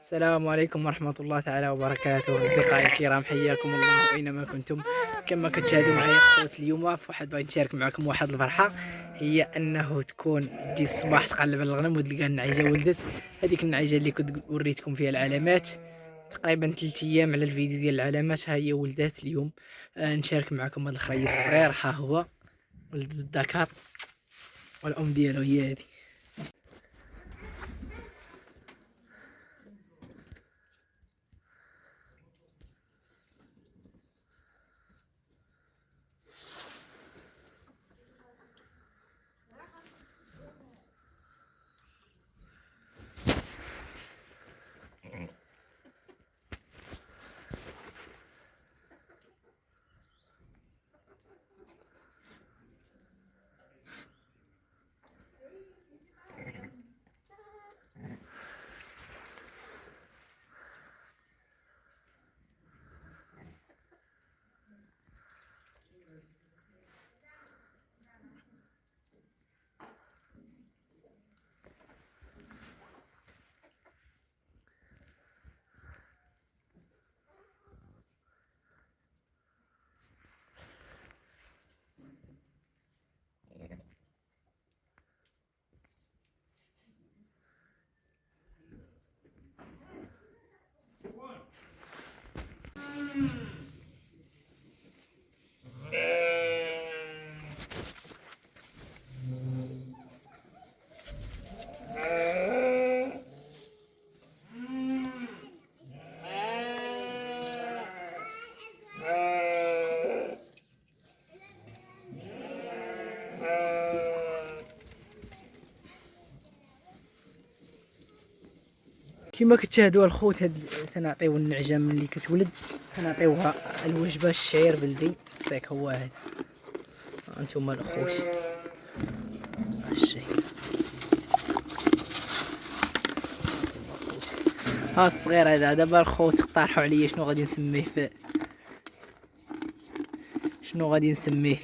السلام عليكم ورحمة الله تعالى وبركاته. أصدقائي الكرام، حياكم الله أينما كنتم. كما كتشاهدوا معايا خوت، اليوم فواحد بغيت نشارك معكم واحد الفرحة، هي أنه تكون تجي الصباح تقلب على الغنم وتلقى النعيجة ولدت. هذيك النعيجة اللي كنت وريتكم فيها العلامات تقريبا 3 أيام على الفيديو ديال العلامات، ها هي ولدت اليوم. نشارك معكم هذا الخريف الصغير، ها هو ولد الذكر والأم ديالو هي هذه. كما كتشاهدوا الخوت، هاد تنعطيو النعجه ملي كتولد، تنعطيوها الوجبه الشعير بلدي السيك هو هذا. انتم الاخوت هالشي، ها الصغير هذا. دابا الخوت اقترحوا عليا شنو غادي نسميه